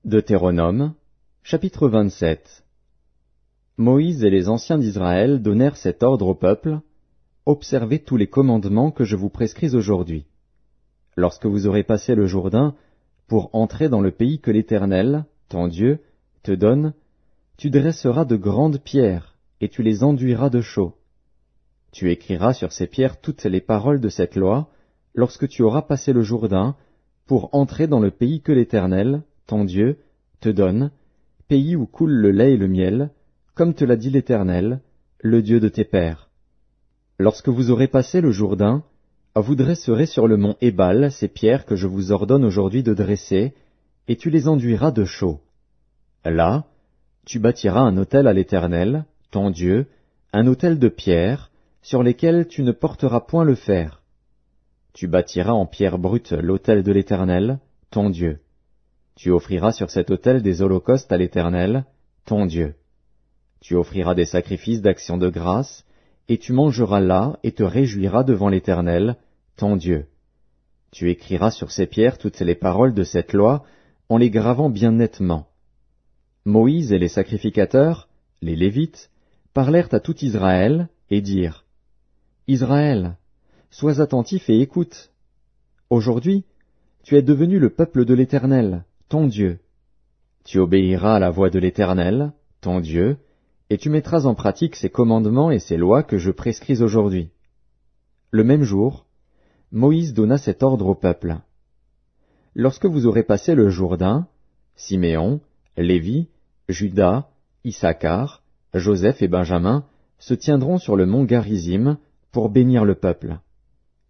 Deutéronome, chapitre 27. Moïse et les anciens d'Israël donnèrent cet ordre au peuple: Observez tous les commandements que je vous prescris aujourd'hui. Lorsque vous aurez passé le Jourdain pour entrer dans le pays que l'Éternel, ton Dieu, te donne, tu dresseras de grandes pierres et tu les enduiras de chaux. Tu écriras sur ces pierres toutes les paroles de cette loi lorsque tu auras passé le Jourdain pour entrer dans le pays que l'Éternel, ton Dieu, te donne, pays où coule le lait et le miel, comme te l'a dit l'Éternel, le Dieu de tes pères. Lorsque vous aurez passé le Jourdain, vous dresserez sur le mont Ébal ces pierres que je vous ordonne aujourd'hui de dresser, et tu les enduiras de chaux. Là, tu bâtiras un autel à l'Éternel, ton Dieu, un autel de pierre, sur lesquelles tu ne porteras point le fer. Tu bâtiras en pierre brute l'autel de l'Éternel, ton Dieu. Tu offriras sur cet autel des holocaustes à l'Éternel, ton Dieu. Tu offriras des sacrifices d'action de grâce, et tu mangeras là et te réjouiras devant l'Éternel, ton Dieu. Tu écriras sur ces pierres toutes les paroles de cette loi, en les gravant bien nettement. Moïse et les sacrificateurs, les Lévites, parlèrent à tout Israël, et dirent: Israël, sois attentif et écoute. Aujourd'hui, tu es devenu le peuple de l'Éternel, ton Dieu. Tu obéiras à la voix de l'Éternel, ton Dieu, et tu mettras en pratique ses commandements et ses lois que je prescris aujourd'hui. Le même jour, Moïse donna cet ordre au peuple. Lorsque vous aurez passé le Jourdain, Siméon, Lévi, Juda, Issachar, Joseph et Benjamin se tiendront sur le mont Garizim pour bénir le peuple.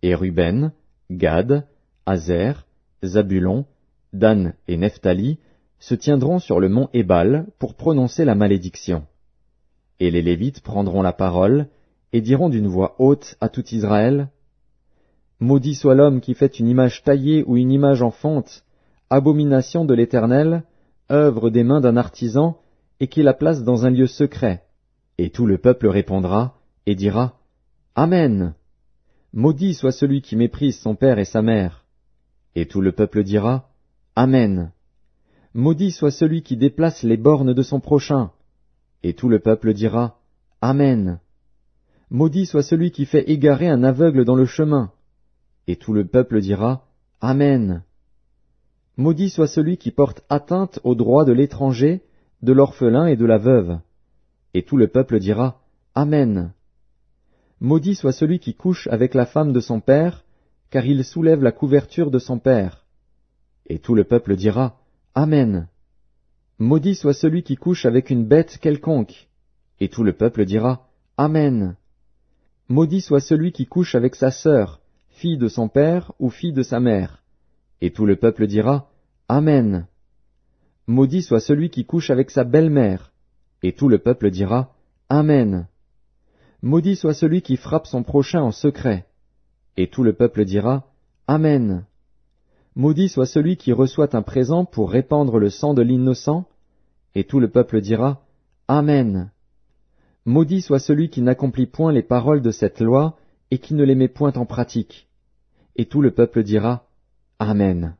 Et Ruben, Gad, Aser, Zabulon, Dan et Nephtali se tiendront sur le mont Ébal pour prononcer la malédiction. Et les Lévites prendront la parole et diront d'une voix haute à tout Israël: Maudit soit l'homme qui fait une image taillée ou une image en fonte, abomination de l'Éternel, œuvre des mains d'un artisan, et qui la place dans un lieu secret. Et tout le peuple répondra et dira: Amen. Maudit soit celui qui méprise son père et sa mère. Et tout le peuple dira: Amen. Maudit soit celui qui déplace les bornes de son prochain. Et tout le peuple dira: Amen. Maudit soit celui qui fait égarer un aveugle dans le chemin. Et tout le peuple dira: Amen. Maudit soit celui qui porte atteinte aux droits de l'étranger, de l'orphelin et de la veuve. Et tout le peuple dira: Amen. Maudit soit celui qui couche avec la femme de son père, car il soulève la couverture de son père. Et tout le peuple dira: Amen. Maudit soit celui qui couche avec une bête quelconque. Et tout le peuple dira: Amen. Maudit soit celui qui couche avec sa sœur, fille de son père ou fille de sa mère. Et tout le peuple dira: Amen. Maudit soit celui qui couche avec sa belle-mère. Et tout le peuple dira: Amen. Maudit soit celui qui frappe son prochain en secret. Et tout le peuple dira: Amen. Maudit soit celui qui reçoit un présent pour répandre le sang de l'innocent. Et tout le peuple dira: Amen. Maudit soit celui qui n'accomplit point les paroles de cette loi et qui ne les met point en pratique. Et tout le peuple dira: Amen.